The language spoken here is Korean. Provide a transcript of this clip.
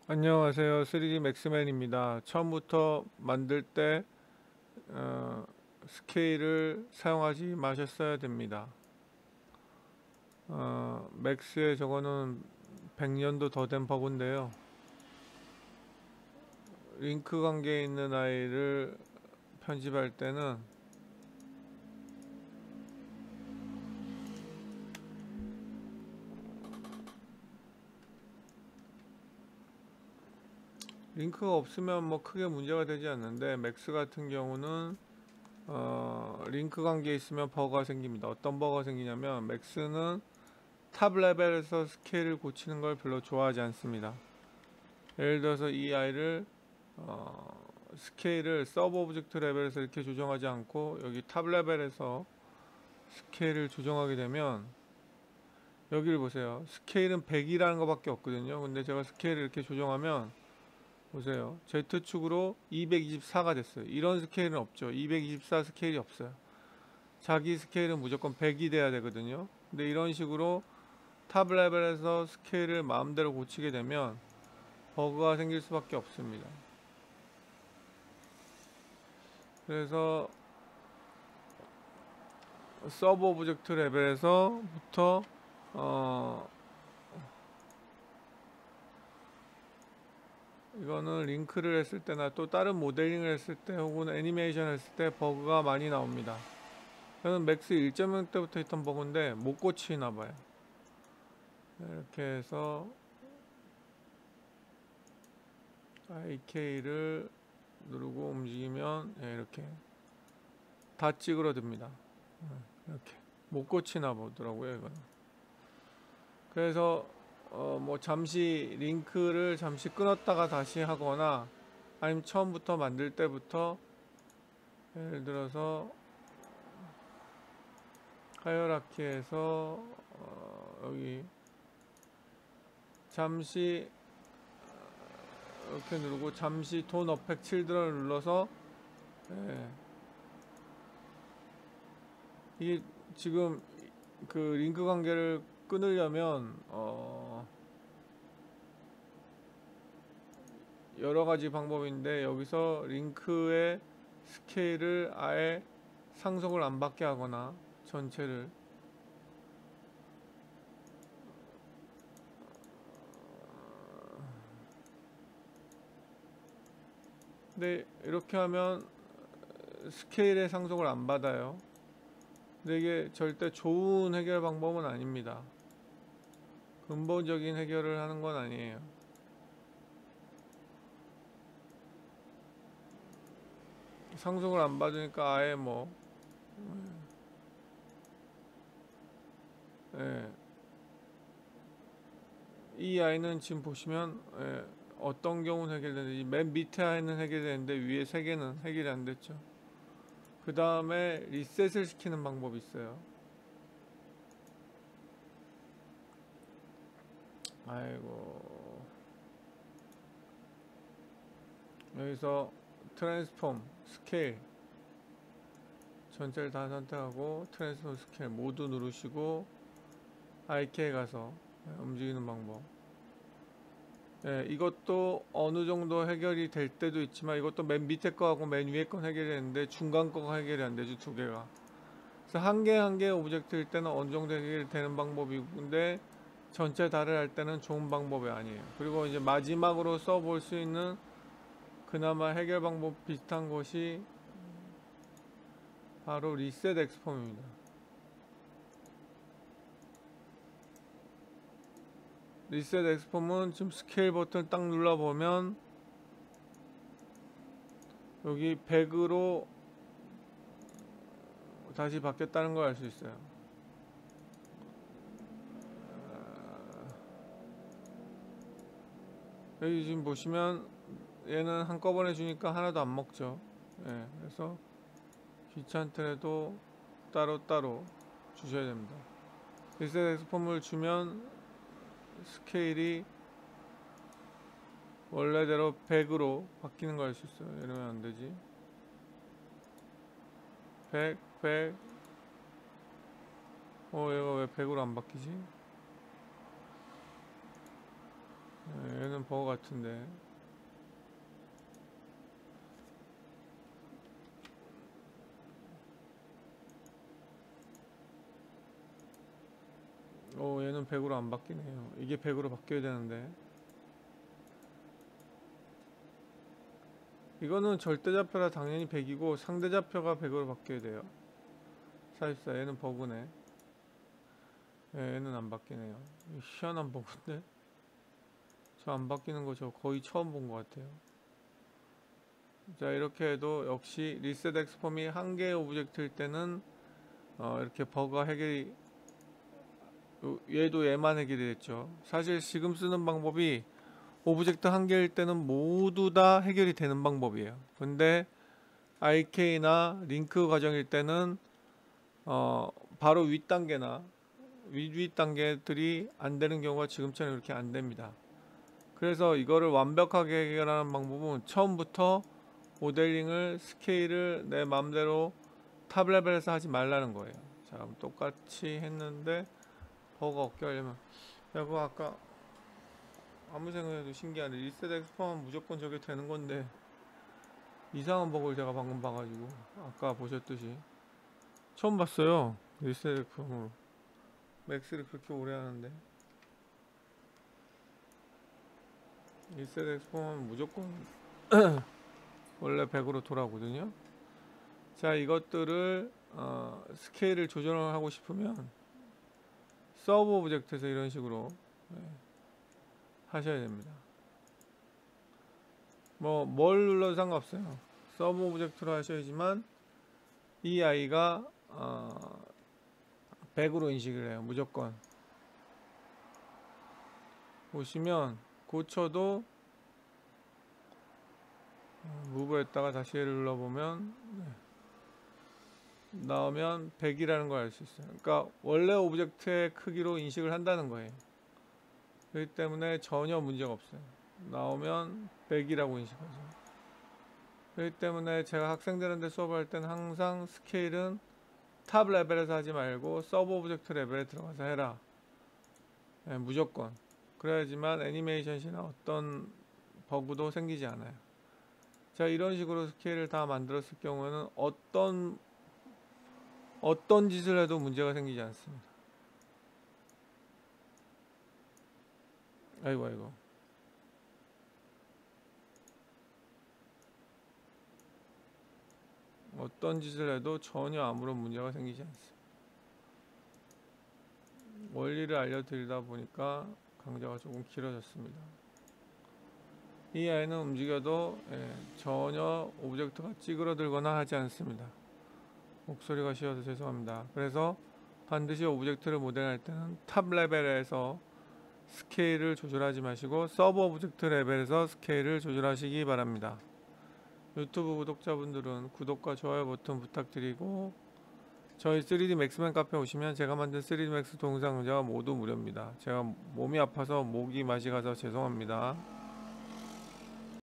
안녕하세요. 3D 맥스맨입니다. 처음부터 만들 때 어, 스케일을 사용하지 마셨어야 됩니다. 맥스에 저거는 100년도 더 된 버그인데요. 링크 관계에 있는 아이를 편집할 때는 링크가 없으면 뭐 크게 문제가 되지 않는데, 맥스 같은 경우는 링크 관계에 있으면 버그가 생깁니다. 어떤 버그가 생기냐면, 맥스는 탑 레벨에서 스케일을 고치는 걸 별로 좋아하지 않습니다. 예를 들어서 이 아이를 스케일을 서브 오브젝트 레벨에서 이렇게 조정하지 않고 여기 탑 레벨에서 스케일을 조정하게 되면, 여기를 보세요. 스케일은 100이라는 것밖에 없거든요. 근데 제가 스케일을 이렇게 조정하면 보세요. Z축으로 224가 됐어요. 이런 스케일은 없죠. 224 스케일이 없어요. 자기 스케일은 무조건 100이 돼야 되거든요. 근데 이런 식으로 탑 레벨에서 스케일을 마음대로 고치게 되면 버그가 생길 수밖에 없습니다. 그래서 서브 오브젝트 레벨에서부터 이거는 링크를 했을 때나 또 다른 모델링을 했을 때 혹은 애니메이션 했을 때 버그가 많이 나옵니다. 저는 맥스 1.0 때부터 있던 버그인데 못 고치나 봐요. 이렇게 해서 IK를 누르고 움직이면 이렇게 다 찌그러듭니다. 이렇게 못 고치나 보더라고요, 이거는. 그래서 뭐 잠시 링크를 잠시 끊었다가 다시 하거나, 아니면 처음부터 만들 때부터 예를 들어서 하이어라키에서 여기 잠시 이렇게 누르고 잠시 돈 어펙 칠드런을 눌러서, 예, 이게 지금 그 링크 관계를 끊으려면 여러 가지 방법인데, 여기서 링크의 스케일을 아예 상속을 안 받게 하거나 전체를, 근데 이렇게 하면 스케일의 상속을 안 받아요. 근데 이게 절대 좋은 해결 방법은 아닙니다. 근본적인 해결을 하는 건 아니에요. 상속을 안 받으니까 아예 뭐, 예, 이 아이는 지금 보시면, 예, 어떤 경우는 해결되는지, 맨 밑에 아이는 해결되는데 위에 세 개는 해결이 안 됐죠. 그 다음에 리셋을 시키는 방법이 있어요. 아이고, 여기서 트랜스폼 스케일 전체를 다 선택하고 트랜스폼 스케일 모두 누르시고 IK 가서 움직이는 방법. 예, 이것도 어느 정도 해결이 될 때도 있지만, 이것도 맨 밑에 거하고 맨 위에 건 해결이 되는데 중간 거가 해결이 안 되죠, 두 개가. 그래서 한 개 한 개 오브젝트일 때는 어느 정도 해결이 되는 방법인데, 전체 다를 할 때는 좋은 방법이 아니에요. 그리고 이제 마지막으로 써볼 수 있는 그나마 해결 방법 비슷한 것이 바로 리셋 엑스폼입니다. 리셋 엑스폼은 지금 스케일 버튼 딱 눌러보면 여기 100으로 다시 바뀌었다는 걸 알 수 있어요. 여기 지금 보시면 얘는 한꺼번에 주니까 하나도 안 먹죠. 예, 그래서 귀찮더라도 따로따로 주셔야 됩니다. 리셋 엑스폼을 주면 스케일이 원래대로 100으로 바뀌는 걸 알 수 있어요. 이러면 안 되지. 100, 100. 얘가 왜 100으로 안 바뀌지? 얘는 버거 같은데. 얘는 100으로 안 바뀌네요. 이게 100으로 바뀌어야 되는데. 이거는 절대좌표라 당연히 100이고 상대좌표가 100으로 바뀌어야 돼요. 44. 얘는 버그네. 얘는 안 바뀌네요. 희한한 버그인데? 저 안 바뀌는 거 저 거의 처음 본 것 같아요. 자, 이렇게 해도 역시 리셋 엑스폼이 한 개의 오브젝트일 때는 이렇게 버그가 해결이, 얘도 얘만 해결이 됐죠. 사실 지금 쓰는 방법이 오브젝트 한 개일 때는 모두 다 해결이 되는 방법이에요. 근데 IK나 링크 과정일 때는 바로 윗단계나 윗 단계들이 안 되는 경우가 지금처럼 이렇게 안 됩니다. 그래서 이거를 완벽하게 해결하는 방법은 처음부터 모델링을 스케일을 내 맘대로 탑 레벨에서 하지 말라는 거예요. 자, 그럼 똑같이 했는데 버거 없게 하려면, 야, 그거 아까 아무 생각해도 신기하네. 리셋 엑스포하면 무조건 저게 되는 건데 이상한 버그를 제가 방금 봐가지고, 아까 보셨듯이 처음 봤어요. 리셋 엑스포로 맥스를 그렇게 오래 하는데. 리셋 엑스포하면 무조건 원래 100으로 돌아오거든요. 자, 이것들을 스케일을 조정을 하고 싶으면 서브 오브젝트에서 이런 식으로 하셔야 됩니다. 뭘 눌러도 상관없어요. 서브 오브젝트로 하셔야지만 이 아이가 100으로 인식을 해요. 무조건. 보시면 고쳐도 무브했다가 다시 얘를 눌러보면 나오면 100이라는 걸 알 수 있어요. 그러니까 원래 오브젝트의 크기로 인식을 한다는 거예요. 그렇기 때문에 전혀 문제가 없어요. 나오면 100이라고 인식하죠. 그렇기 때문에 제가 학생들한테 수업할 때는 항상 스케일은 탑 레벨에서 하지 말고 서브 오브젝트 레벨에 들어가서 해라. 무조건. 그래야지만 애니메이션이나 어떤 버그도 생기지 않아요. 자, 이런 식으로 스케일을 다 만들었을 경우에는 어떤 짓을 해도 문제가 생기지 않습니다. 아이고. 어떤 짓을 해도 전혀 아무런 문제가 생기지 않습니다. 원리를 알려드리다 보니까 강좌가 조금 길어졌습니다. 이 아이는 움직여도 전혀 오브젝트가 찌그러들거나 하지 않습니다. 목소리가 쉬어서 죄송합니다. 그래서 반드시 오브젝트를 모델할 때는 탑 레벨에서 스케일을 조절하지 마시고 서브 오브젝트 레벨에서 스케일을 조절하시기 바랍니다. 유튜브 구독자분들은 구독과 좋아요 버튼 부탁드리고, 저희 3D 맥스맨 카페 오시면 제가 만든 3D 맥스 동영상 강좌가 모두 무료입니다. 제가 몸이 아파서 목이 마시 가서 죄송합니다.